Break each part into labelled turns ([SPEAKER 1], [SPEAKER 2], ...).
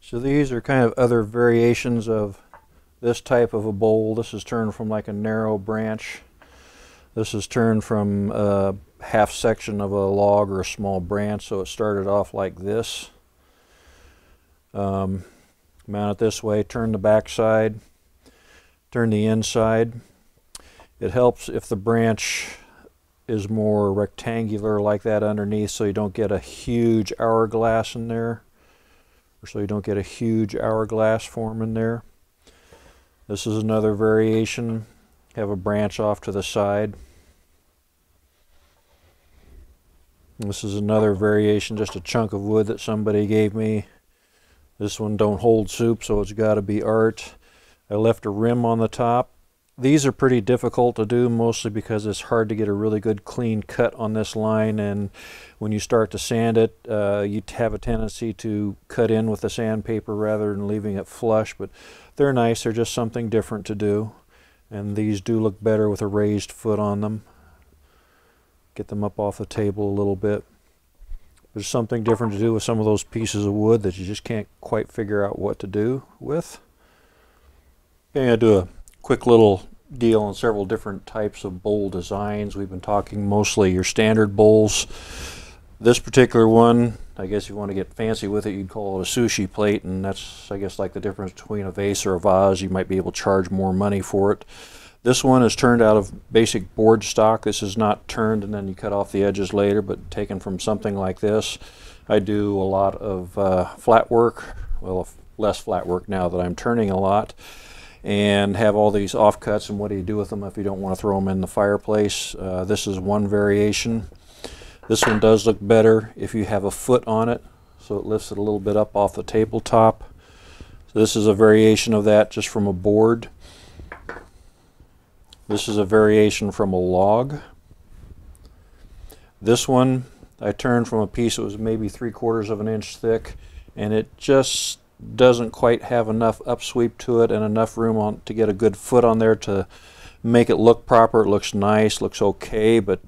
[SPEAKER 1] So these are kind of other variations of this type of a bowl. This is turned from like a narrow branch. This is turned from a half section of a log or a small branch, so it started off like this. Mount it this way, turn the back side, turn the inside. It helps if the branch is more rectangular like that underneath, so you don't get a huge hourglass in there, or so you don't get a huge hourglass form in there. This is another variation. Have a branch off to the side. This is another variation, just a chunk of wood that somebody gave me. This one don't hold soup, so it's got to be art. I left a rim on the top. These are pretty difficult to do, mostly because it's hard to get a really good clean cut on this line, and when you start to sand it, you have a tendency to cut in with the sandpaper rather than leaving it flush, but they're nice. They're just something different to do, and these do look better with a raised foot on them. Get them up off the table a little bit. There's something different to do with some of those pieces of wood that you just can't quite figure out what to do with. I'm going to do a quick little deal on several different types of bowl designs. We've been talking mostly your standard bowls. This particular one, I guess if you want to get fancy with it, you'd call it a sushi plate, and that's, I guess, like the difference between a vase or a vase. You might be able to charge more money for it. This one is turned out of basic board stock. This is not turned and then you cut off the edges later, but taken from something like this. I do a lot of flat work, well, less flat work now that I'm turning a lot, and have all these offcuts, and what do you do with them if you don't want to throw them in the fireplace? This is one variation. This one does look better if you have a foot on it, so it lifts it a little bit up off the tabletop. So this is a variation of that just from a board. This is a variation from a log. This one I turned from a piece that was maybe 3/4 of an inch thick, and it just doesn't quite have enough upsweep to it and enough room on to get a good foot on there to make it look proper. It looks nice, looks okay, but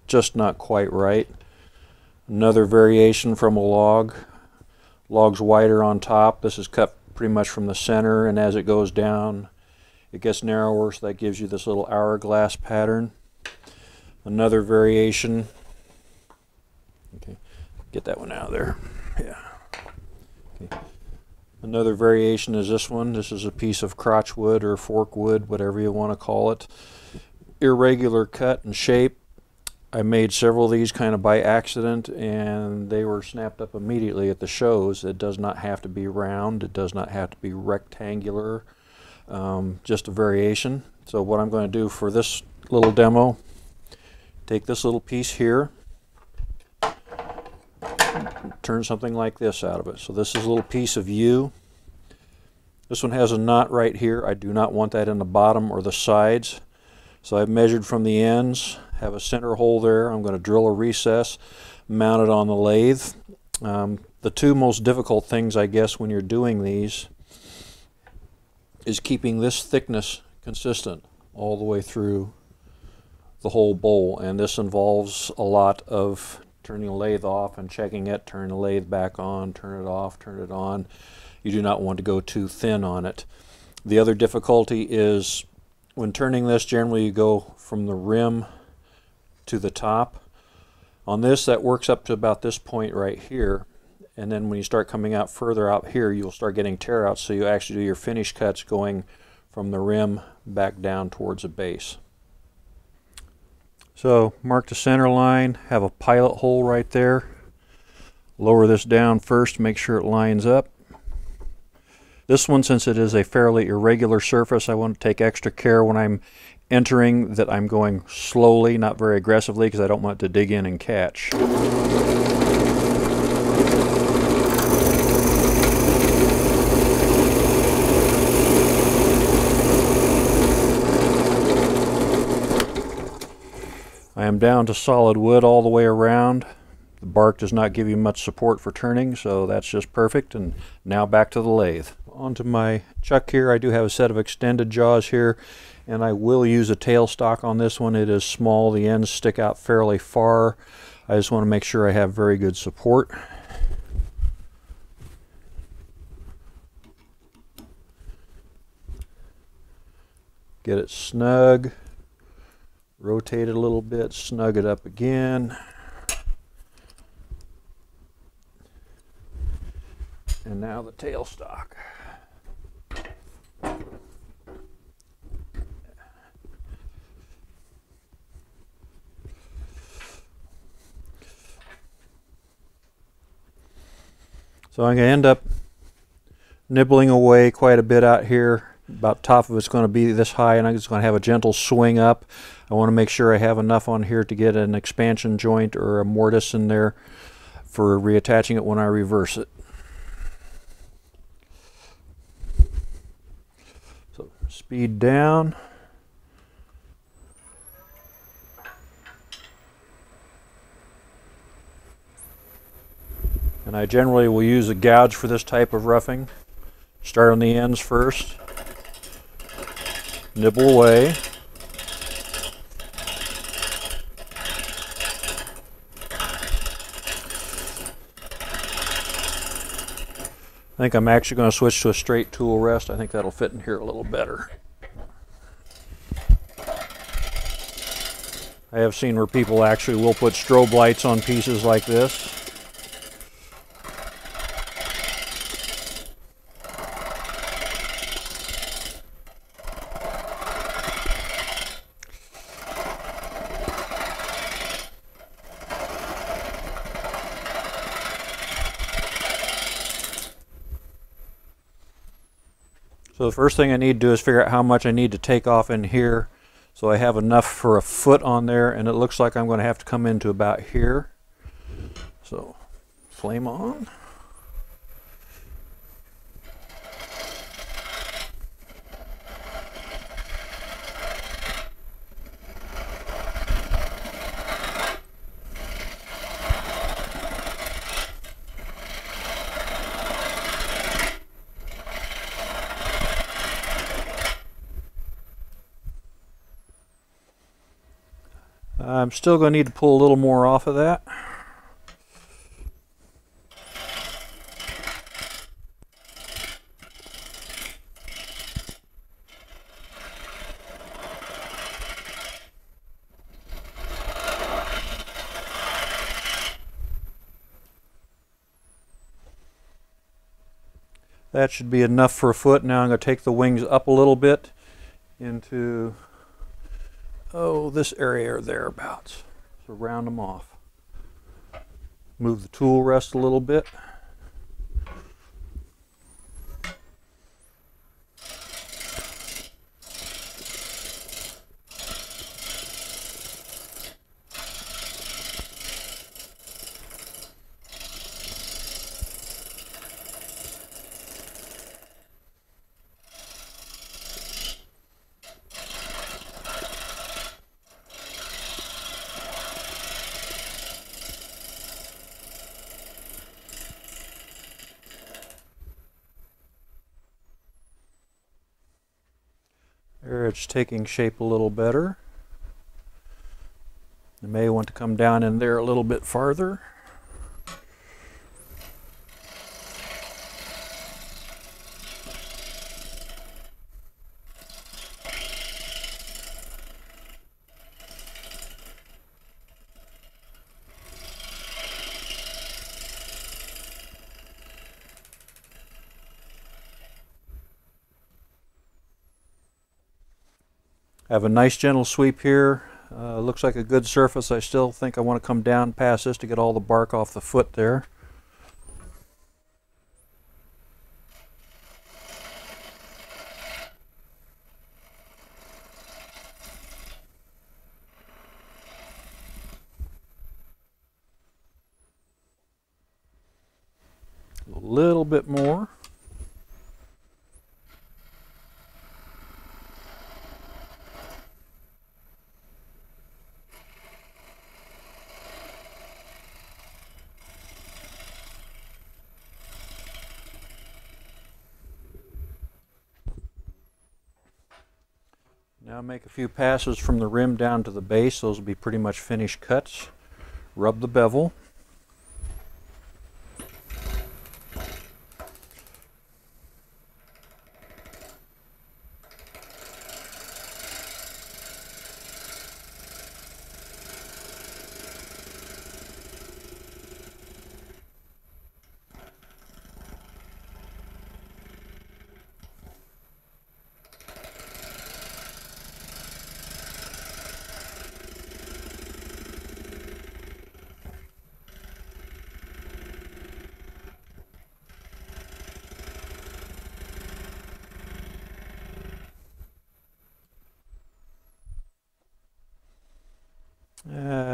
[SPEAKER 1] just not quite right. Another variation from a log. Log's wider on top. This is cut pretty much from the center, and as it goes down it gets narrower, so that gives you this little hourglass pattern. Another variation. Okay, get that one out of there. Yeah. Okay. Another variation is this one. This is a piece of crotch wood or fork wood, whatever you want to call it. Irregular cut and shape. I made several of these kind of by accident, and they were snapped up immediately at the shows. It does not have to be round. It does not have to be rectangular. Just a variation. So what I'm going to do for this little demo, take this little piece here, turn something like this out of it. So this is a little piece of yew. This one has a knot right here. I do not want that in the bottom or the sides. So I've measured from the ends, have a center hole there. I'm going to drill a recess, mount it on the lathe. The two most difficult things, I guess, when you're doing these is keeping this thickness consistent all the way through the whole bowl, and this involves a lot of turning the lathe off and checking it, turn the lathe back on, turn it off, turn it on. You do not want to go too thin on it. The other difficulty is when turning this, generally you go from the rim to the top. On this, that works up to about this point right here. And then when you start coming out further out here, you'll start getting tear outs, so you actually do your finish cuts going from the rim back down towards the base. So mark the center line, have a pilot hole right there. Lower this down first, make sure it lines up. This one, since it is a fairly irregular surface, I want to take extra care when I'm entering that I'm going slowly, not very aggressively, because I don't want it to dig in and catch. I am down to solid wood all the way around. The bark does not give you much support for turning, so that's just perfect. And now back to the lathe. Onto my chuck here. I do have a set of extended jaws here, and I will use a tailstock on this one. It is small. The ends stick out fairly far. I just want to make sure I have very good support. Get it snug. Rotate it a little bit, snug it up again. And now the tailstock. So I'm going to end up nibbling away quite a bit out here. About top of it's going to be this high, and I'm just going to have a gentle swing up. I want to make sure I have enough on here to get an expansion joint or a mortise in there for reattaching it when I reverse it. So speed down. And I generally will use a gouge for this type of roughing. Start on the ends first. Nibble away. I think I'm actually going to switch to a straight tool rest. I think that'll fit in here a little better. I have seen where people actually will put strobe lights on pieces like this. So the first thing I need to do is figure out how much I need to take off in here so I have enough for a foot on there, and it looks like I'm going to have to come into about here. So flame on. I'm still going to need to pull a little more off of that. That should be enough for a foot. Now I'm going to take the wings up a little bit into this area or thereabouts. So round them off. Move the tool rest a little bit. There, it's taking shape a little better. You may want to come down in there a little bit farther. I have a nice gentle sweep here. Looks like a good surface. I still think I want to come down past this to get all the bark off the foot there. A little bit more. Now make a few passes from the rim down to the base. Those will be pretty much finished cuts. Rub the bevel.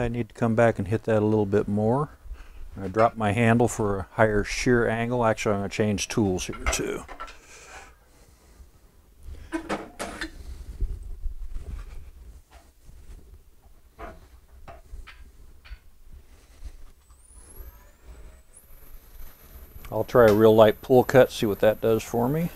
[SPEAKER 1] I need to come back and hit that a little bit more. I drop my handle for a higher shear angle. Actually, I'm going to change tools here too. I'll try a real light pull cut, see what that does for me.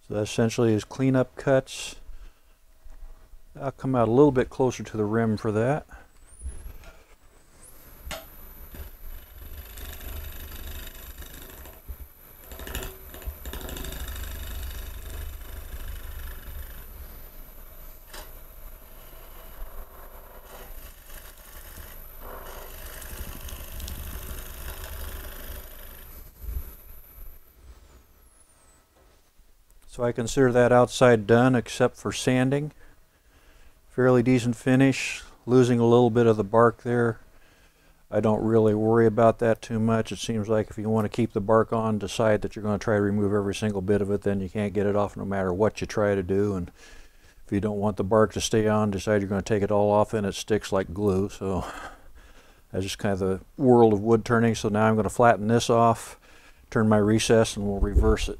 [SPEAKER 1] So that essentially is cleanup cuts. I'll come out a little bit closer to the rim for that. So I consider that outside done except for sanding. Fairly decent finish, losing a little bit of the bark there. I don't really worry about that too much. It seems like if you want to keep the bark on, decide that you're going to try to remove every single bit of it, then you can't get it off no matter what you try to do. And if you don't want the bark to stay on, decide you're going to take it all off and it sticks like glue. So that's just kind of the world of wood turning. So now I'm going to flatten this off, turn my recess, and we'll reverse it.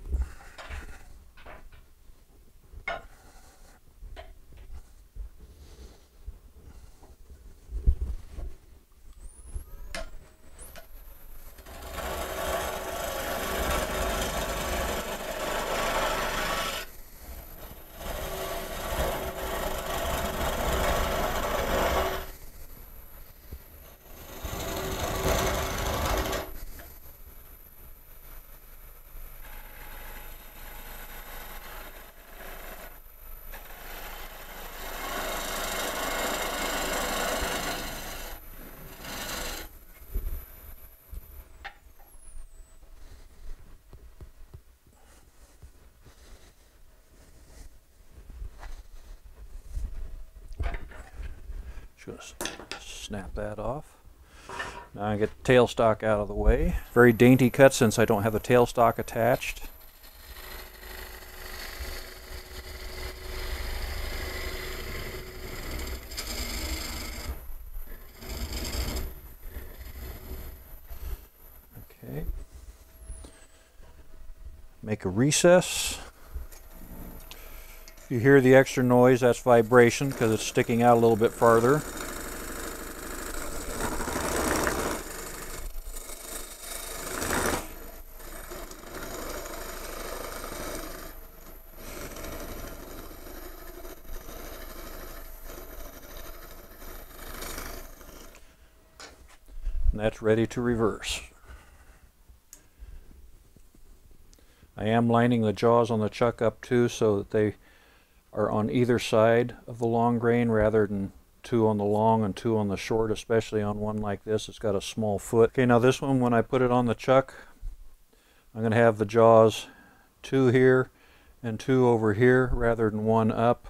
[SPEAKER 1] Just snap that off. Now I get the tailstock out of the way. Very dainty cut since I don't have the tailstock attached. Okay. Make a recess. You hear the extra noise, that's vibration because it's sticking out a little bit farther. And that's ready to reverse. I am lining the jaws on the chuck up too so that they are on either side of the long grain rather than two on the long and two on the short, especially on one like this. It's got a small foot. Okay, now this one, when I put it on the chuck, I'm going to have the jaws two here and two over here rather than one up.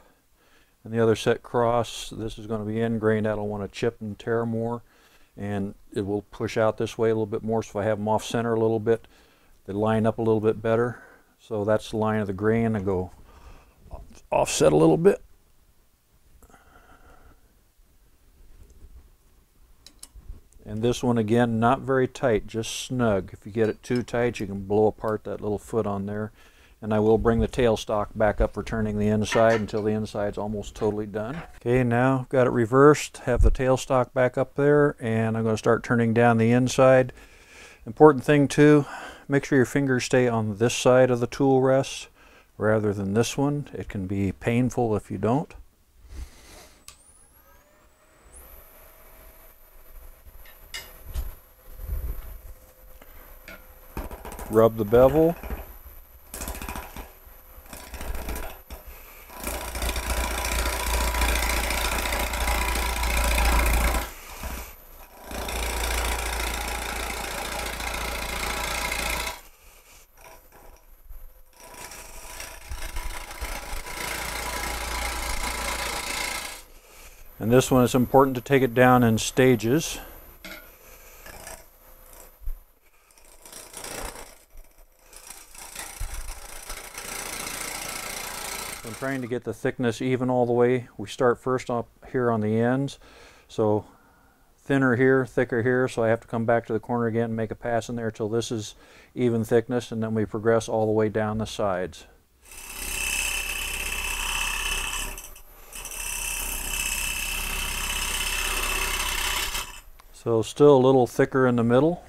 [SPEAKER 1] And the other set cross. This is going to be end grain. I don't want to chip and tear more. And it will push out this way a little bit more. So if I have them off center a little bit, they line up a little bit better. So that's the line of the grain. I go offset a little bit. And this one again, not very tight, just snug. If you get it too tight, you can blow apart that little foot on there. And I will bring the tailstock back up for turning the inside until the inside's almost totally done. Okay, now I've got it reversed, have the tailstock back up there, and I'm going to start turning down the inside. Important thing too, make sure your fingers stay on this side of the tool rest rather than this one. It can be painful if you don't. Rub the bevel. And this one, it's important to take it down in stages. I'm trying to get the thickness even all the way. We start first up here on the ends, so thinner here, thicker here, so I have to come back to the corner again and make a pass in there till this is even thickness, and then we progress all the way down the sides. So still a little thicker in the middle.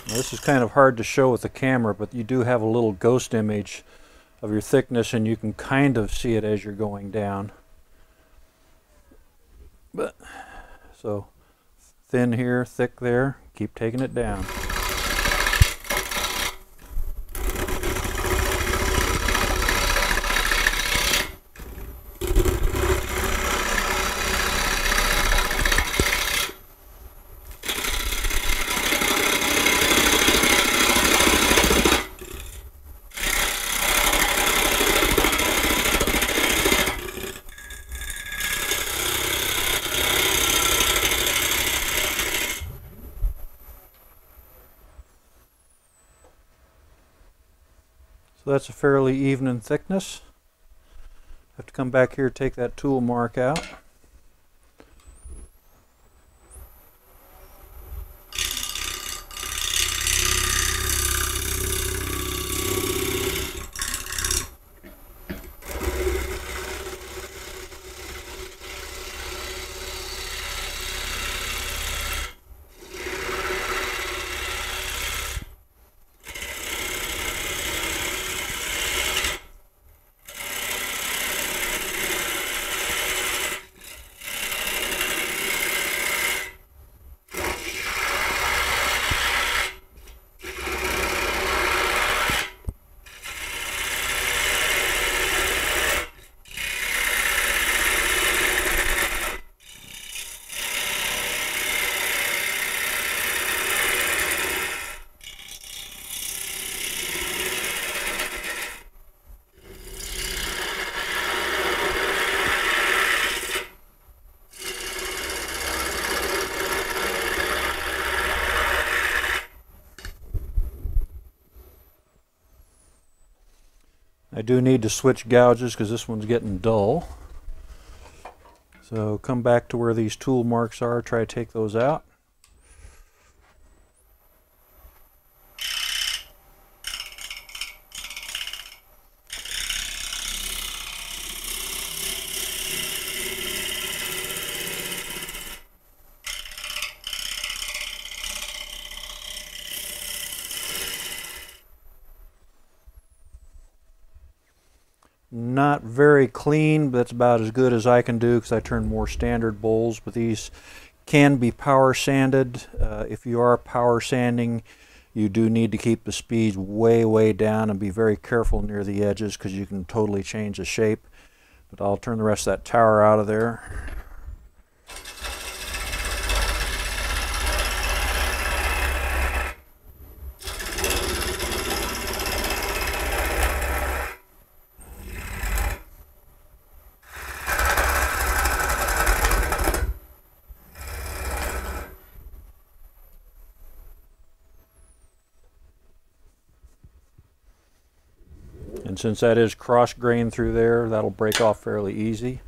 [SPEAKER 1] Now, this is kind of hard to show with the camera, but you do have a little ghost image of your thickness, and you can kind of see it as you're going down. But so thin here, thick there, keep taking it down. So that's a fairly even in thickness. Have to come back here, take that tool mark out. I do need to switch gouges because this one's getting dull. So come back to where these tool marks are, try to take those out. Not very clean, but that's about as good as I can do because I turn more standard bowls, but these can be power sanded. If you are power sanding, you do need to keep the speed way down and be very careful near the edges because you can totally change the shape. But I'll turn the rest of that tower out of there. And since that is cross grain through there, that'll break off fairly easy.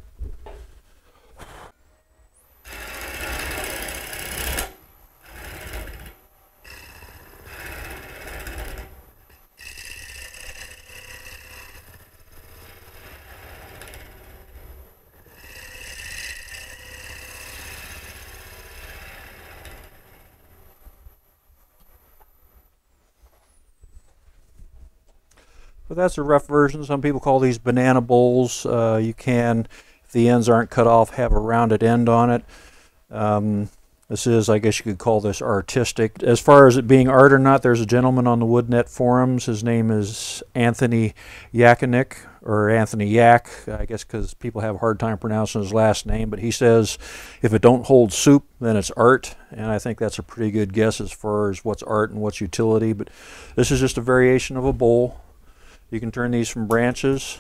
[SPEAKER 1] But that's a rough version. Some people call these banana bowls. You can, if the ends aren't cut off, have a rounded end on it. This is, I guess you could call this artistic. As far as it being art or not, there's a gentleman on the WoodNet forums. His name is Anthony Yakonik, or Anthony Yak, I guess because people have a hard time pronouncing his last name, but he says if it don't hold soup, then it's art, and I think that's a pretty good guess as far as what's art and what's utility. But this is just a variation of a bowl. You can turn these from branches.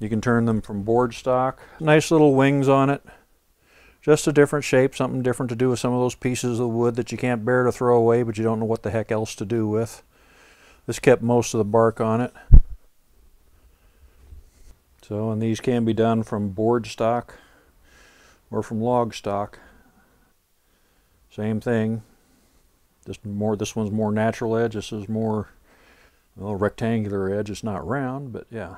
[SPEAKER 1] You can turn them from board stock. Nice little wings on it. Just a different shape, something different to do with some of those pieces of wood that you can't bear to throw away, but you don't know what the heck else to do with. This kept most of the bark on it. So, and these can be done from board stock or from log stock. Same thing. Just more, this one's more natural edge. This is more, well, rectangular edge. It's not round, but yeah.